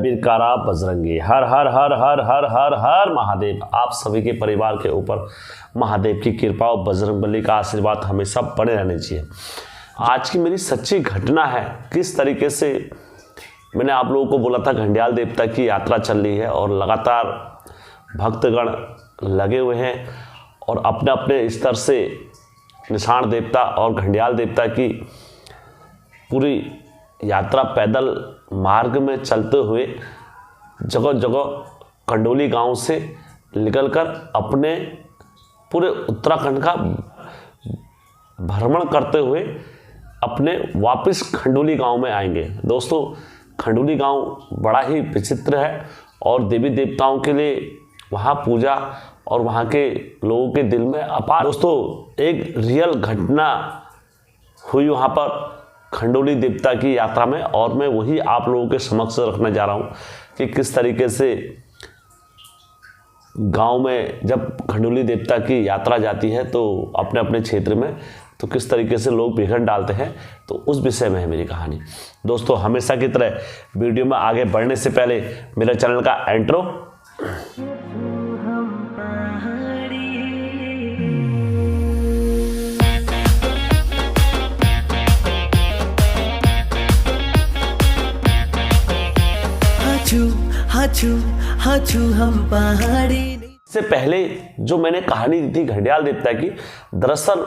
बीरकारा बजरंगी। हर हर हर हर हर हर हर महादेव। आप सभी के परिवार के ऊपर महादेव की कृपा और बजरंगबली का आशीर्वाद हमेशा बने रहने चाहिए। आज की मेरी सच्ची घटना है, किस तरीके से मैंने आप लोगों को बोला था घंडियाल देवता की यात्रा चल रही है और लगातार भक्तगण लगे हुए हैं और अपने अपने स्तर से निशान देवता और घंडियाल देवता की पूरी यात्रा पैदल मार्ग में चलते हुए जगह जगह कंडोली गांव से निकलकर अपने पूरे उत्तराखंड का भ्रमण करते हुए अपने वापस खंडोली गांव में आएंगे। दोस्तों, खंडोली गांव बड़ा ही विचित्र है और देवी देवताओं के लिए वहाँ पूजा और वहाँ के लोगों के दिल में अपार। दोस्तों, एक रियल घटना हुई वहाँ पर खंडोली देवता की यात्रा में और मैं वही आप लोगों के समक्ष रखने जा रहा हूँ कि किस तरीके से गांव में जब खंडोली देवता की यात्रा जाती है तो अपने अपने क्षेत्र में तो किस तरीके से लोग विघ्न डालते हैं, तो उस विषय में है मेरी कहानी। दोस्तों, हमेशा की तरह वीडियो में आगे बढ़ने से पहले मेरे चैनल का इंट्रो। हाचू हम पहाड़ी से पहले जो मैंने कहानी दी थी घंडियाल देवता की, दरअसल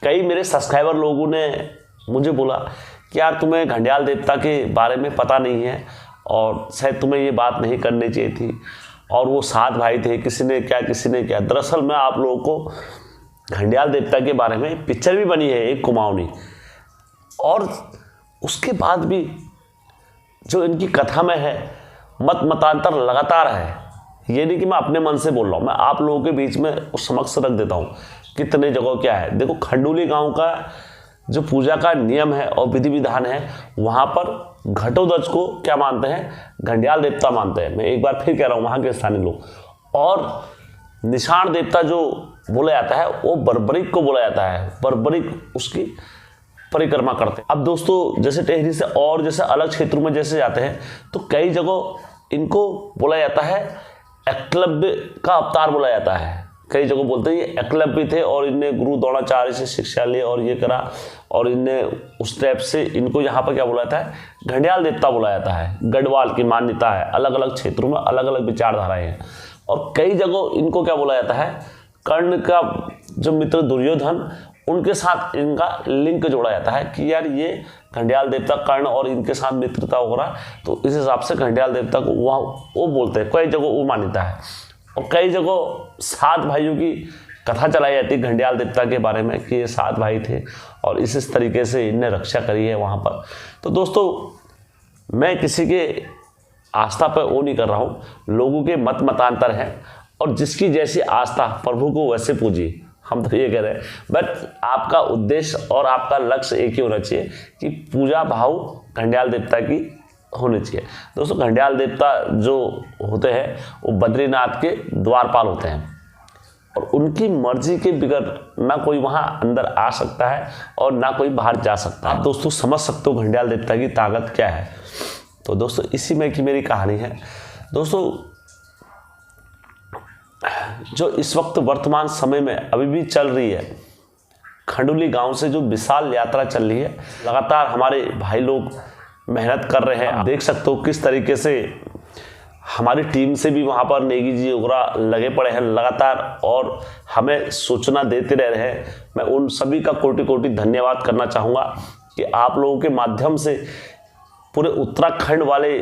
कई मेरे सब्सक्राइबर लोगों ने मुझे बोला कि यार तुम्हें घंडियाल देवता के बारे में पता नहीं है और शायद तुम्हें ये बात नहीं करनी चाहिए थी और वो 7 भाई थे, किसी ने क्या। दरअसल मैं आप लोगों को घंडियाल देवता के बारे में पिक्चर भी बनी है एक कुमाऊनी, और उसके बाद भी जो इनकी कथा में है मत मतांतर लगातार है। ये नहीं कि मैं अपने मन से बोल रहा हूँ, मैं आप लोगों के बीच में उस समक्ष रख देता हूँ कितने जगह क्या है। देखो, खंडोली गांव का जो पूजा का नियम है और विधि विधान है, वहाँ पर घटोत्कच को क्या मानते हैं, घंडियाल देवता मानते हैं। मैं एक बार फिर कह रहा हूँ, वहाँ के स्थानीय लोग। और निशान देवता जो बोला जाता है वो बर्बरिक को बोला जाता है, बर्बरिक उसकी परिक्रमा करते हैं। अब दोस्तों, जैसे टेहरी से और जैसे अलग क्षेत्रों में जैसे जाते हैं तो कई जगह इनको बोला जाता है एकलव्य का अवतार बोला जाता है। कई जगह बोलते हैं ये एकलव्य थे और इनने गुरु द्रोणाचार्य से शिक्षा ली और ये करा और इनने उस टाइप से इनको यहाँ पर क्या बोला जाता है, घंडियाल देवता बोला जाता है। गढ़वाल की मान्यता है, अलग अलग क्षेत्रों में अलग अलग विचारधाराएं हैं। और कई जगह इनको क्या बोला जाता है, कर्ण का जो मित्र दुर्योधन, उनके साथ इनका लिंक जोड़ा जाता है कि यार ये घंडियाल देवता कर्ण और इनके साथ मित्रता हो रहा, तो इस हिसाब से घंडियाल देवता को वहाँ वो बोलते हैं। कई जगह वो मान्यता है और कई जगह 7 भाइयों की कथा चलाई जाती है घंडियाल देवता के बारे में कि ये 7 भाई थे और इस तरीके से इनने रक्षा करी है वहाँ पर। तो दोस्तों, मैं किसी के आस्था पर वो नहीं कर रहा हूँ, लोगों के मत मतांतर हैं और जिसकी जैसी आस्था प्रभु को वैसे पूजिए, हम तो ये कह रहे हैं। बट आपका उद्देश्य और आपका लक्ष्य एक ही होना चाहिए कि पूजा भाव घंडियाल देवता की होनी चाहिए। दोस्तों, घंडियाल देवता जो होते हैं वो बद्रीनाथ के द्वारपाल होते हैं और उनकी मर्जी के बिगड़ ना कोई वहाँ अंदर आ सकता है और ना कोई बाहर जा सकता है। आप दोस्तों समझ सकते हो घंडियाल देवता की ताकत क्या है। तो दोस्तों, इसी में की मेरी कहानी है। दोस्तों, जो इस वक्त वर्तमान समय में अभी भी चल रही है, खंडोली गांव से जो विशाल यात्रा चल रही है, लगातार हमारे भाई लोग मेहनत कर रहे हैं। आप देख सकते हो किस तरीके से हमारी टीम से भी वहां पर नेगी जी वगैरह लगे पड़े हैं लगातार और हमें सूचना देते रह रहे हैं। मैं उन सभी का कोटि कोटि धन्यवाद करना चाहूँगा कि आप लोगों के माध्यम से पूरे उत्तराखंड वाले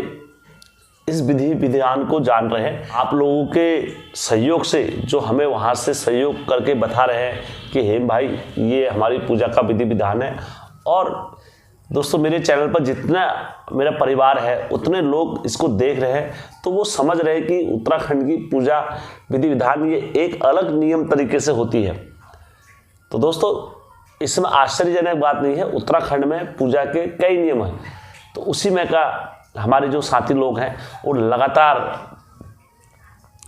इस विधि विधान को जान रहे हैं। आप लोगों के सहयोग से जो हमें वहाँ से सहयोग करके बता रहे हैं कि हेम भाई ये हमारी पूजा का विधि विधान है। और दोस्तों, मेरे चैनल पर जितना मेरा परिवार है उतने लोग इसको देख रहे हैं, तो वो समझ रहे हैं कि उत्तराखंड की पूजा विधि विधान ये एक अलग नियम तरीके से होती है। तो दोस्तों, इसमें आश्चर्यजनक बात नहीं है, उत्तराखंड में पूजा के कई नियम हैं। तो उसी में का हमारे जो साथी लोग हैं वो लगातार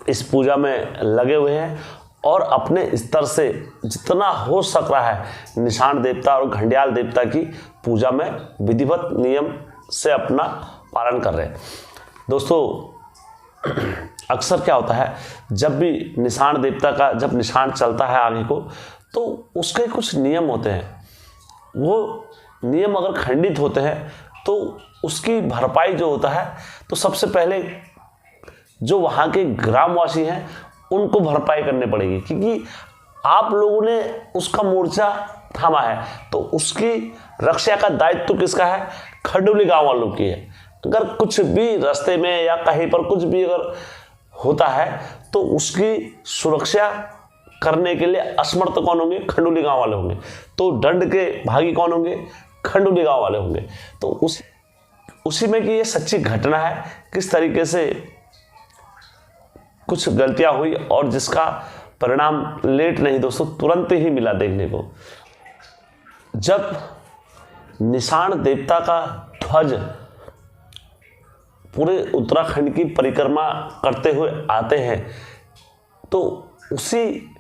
इस पूजा में लगे हुए हैं और अपने स्तर से जितना हो सक रहा है निशान देवता और घंडियाल देवता की पूजा में विधिवत नियम से अपना पालन कर रहे हैं। दोस्तों अक्सर क्या होता है, जब भी निशान देवता का जब निशान चलता है आगे को, तो उसके कुछ नियम होते हैं। वो नियम अगर खंडित होते हैं तो उसकी भरपाई जो होता है, तो सबसे पहले जो वहाँ के ग्रामवासी हैं उनको भरपाई करनी पड़ेगी, क्योंकि आप लोगों ने उसका मोर्चा थामा है, तो उसकी रक्षा का दायित्व किसका है? खंडुली गांव वालों की है। अगर कुछ भी रास्ते में या कहीं पर कुछ भी अगर होता है तो उसकी सुरक्षा करने के लिए असमर्थ कौन होंगे? खंडुली गांव वाले होंगे। तो दंड के भागी कौन होंगे? खंडुली गांव वाले होंगे। तो उसी में कि ये सच्ची घटना है, किस तरीके से कुछ गलतियां हुई और जिसका परिणाम लेट नहीं दोस्तों, तुरंत ही मिला देखने को। जब निशान देवता का ध्वज पूरे उत्तराखंड की परिक्रमा करते हुए आते हैं, तो उसी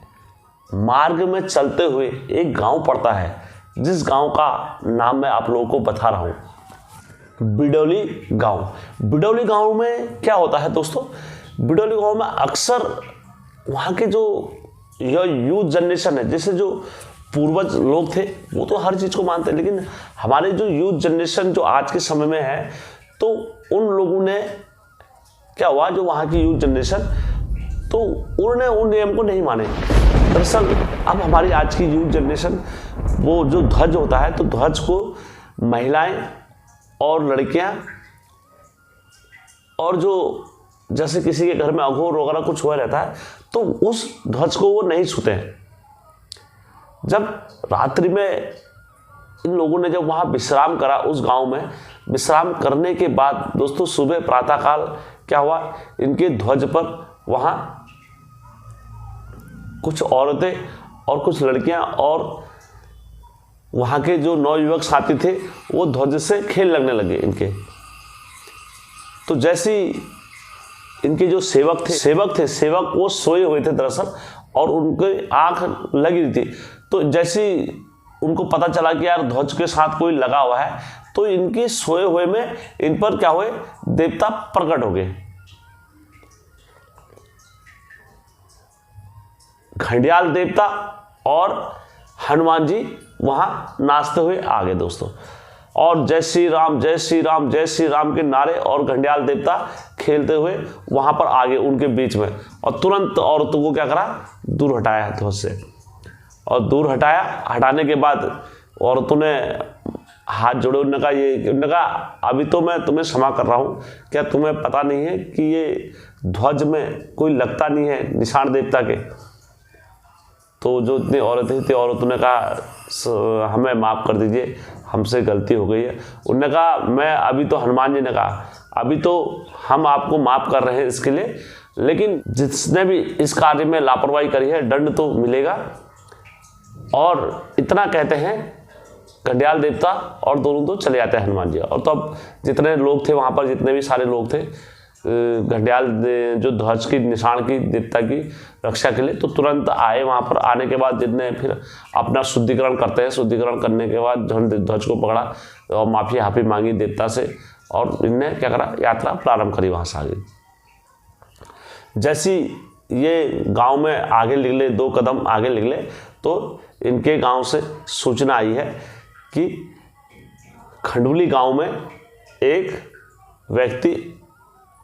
मार्ग में चलते हुए एक गांव पड़ता है, जिस गांव का नाम मैं आप लोगों को बता रहा हूं, बिडौली गांव। बिडौली गांव में क्या होता है दोस्तों, बिडौली गांव में अक्सर वहाँ के जो यूथ जनरेशन है, जैसे जो पूर्वज लोग थे वो तो हर चीज़ को मानते हैं, लेकिन हमारे जो यूथ जनरेशन जो आज के समय में है, तो उन लोगों ने क्या हुआ, जो वहाँ की यूथ जनरेशन, तो उन्होंने उन नियम को नहीं माने। दरअसल अब हमारी आज की यूथ जनरेशन, वो जो ध्वज होता है, तो ध्वज को महिलाएं और लड़कियां और जो जैसे किसी के घर में अघोर वगैरह कुछ हुआ रहता है, तो उस ध्वज को वो नहीं छूते हैं। जब रात्रि में इन लोगों ने जब वहाँ विश्राम करा, उस गांव में विश्राम करने के बाद दोस्तों सुबह प्रातःकाल क्या हुआ, इनके ध्वज पर वहाँ कुछ औरतें और कुछ लड़कियां और वहाँ के जो नौयुवक साथी थे वो ध्वज से खेल लगने लगे इनके। तो जैसी इनके जो सेवक वो सोए हुए थे दरअसल, और उनके आंख लगी रही थी। तो जैसी उनको पता चला कि यार ध्वज के साथ कोई लगा हुआ है, तो इनके सोए हुए में इन पर क्या हुए, देवता प्रकट हो गए। घड़ियाल देवता और हनुमान जी वहां नाचते हुए आ गए दोस्तों, और जय श्री राम जय श्री राम जय श्री राम के नारे और घड़ियाल देवता खेलते हुए वहां पर आ गए उनके बीच में, और तुरंत औरतों को क्या करा, दूर हटाया ध्वज से। और दूर हटाने के बाद औरतों ने हाथ जोड़े, उन्होंने कहा अभी तो मैं तुम्हें क्षमा कर रहा हूँ, क्या तुम्हें पता नहीं है कि ये ध्वज में कोई लगता नहीं है निशान देवता के? तो जो इतनी औरतें थी, औरतों ने कहा हमें माफ़ कर दीजिए, हमसे गलती हो गई है। उन्होंने कहा मैं अभी तो, हनुमान जी ने कहा अभी तो हम आपको माफ़ कर रहे हैं इसके लिए, लेकिन जिसने भी इस कार्य में लापरवाही करी है दंड तो मिलेगा। और इतना कहते हैं घड़ियाल देवता और दोनों तो चले जाते हैं हनुमान जी। और तो अब जितने लोग थे वहाँ पर, जितने भी सारे लोग थे घड़ियाल जो ध्वज की निशान की देवता की रक्षा के लिए, तो तुरंत आए। वहाँ पर आने के बाद जितने फिर अपना शुद्धिकरण करते हैं, शुद्धिकरण करने के बाद ध्वज को पकड़ा और माफ़ी हाफी मांगी देवता से, और इनने क्या करा, यात्रा प्रारंभ करी वहाँ से आगे। जैसी ये गांव में आगे निकले, 2 कदम आगे निकले, तो इनके गांव से सूचना आई है कि खंडुली गांव में एक व्यक्ति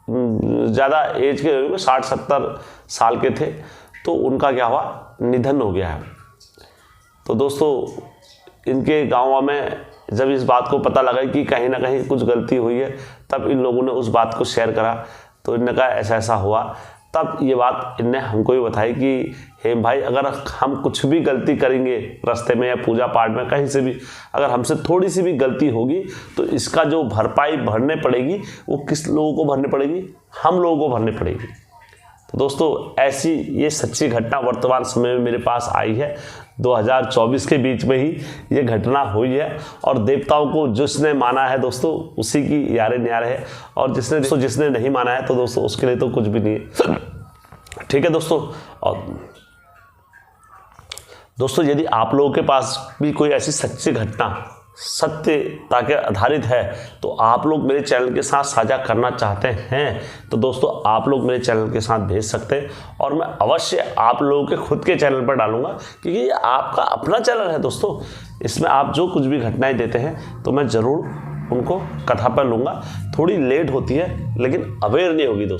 ज़्यादा एज के, 60-70 साल के थे, तो उनका क्या हुआ, निधन हो गया है। तो दोस्तों इनके गांव में जब इस बात को पता लगा कि कहीं ना कहीं कुछ गलती हुई है, तब इन लोगों ने उस बात को शेयर करा। तो इन्होंने कहा ऐसा ऐसा हुआ। तब ये बात इनने हमको भी बताई कि हे भाई, अगर हम कुछ भी गलती करेंगे रास्ते में या पूजा पाठ में कहीं से भी, अगर हमसे थोड़ी सी भी गलती होगी, तो इसका जो भरपाई भरने पड़ेगी वो किस लोगों को भरनी पड़ेगी, हम लोगों को भरनी पड़ेगी। तो दोस्तों ऐसी ये सच्ची घटना वर्तमान समय में मेरे पास आई है। 2024 के बीच में ही ये घटना हुई है, और देवताओं को जिसने माना है दोस्तों उसी की यारे न्यारे है, और जिसने नहीं माना है तो दोस्तों उसके लिए तो कुछ भी नहीं है। ठीक है दोस्तों। और दोस्तों यदि आप लोगों के पास भी कोई ऐसी सच्ची घटना सत्यता के आधारित है तो आप लोग मेरे चैनल के साथ साझा करना चाहते हैं तो दोस्तों आप लोग मेरे चैनल के साथ भेज सकते हैं और मैं अवश्य आप लोगों के खुद के चैनल पर डालूंगा, क्योंकि ये आपका अपना चैनल है दोस्तों। इसमें आप जो कुछ भी घटनाएं देते हैं तो मैं ज़रूर उनको कथा पर लूँगा। थोड़ी लेट होती है लेकिन अवेयर नहीं होगी दोस्तों।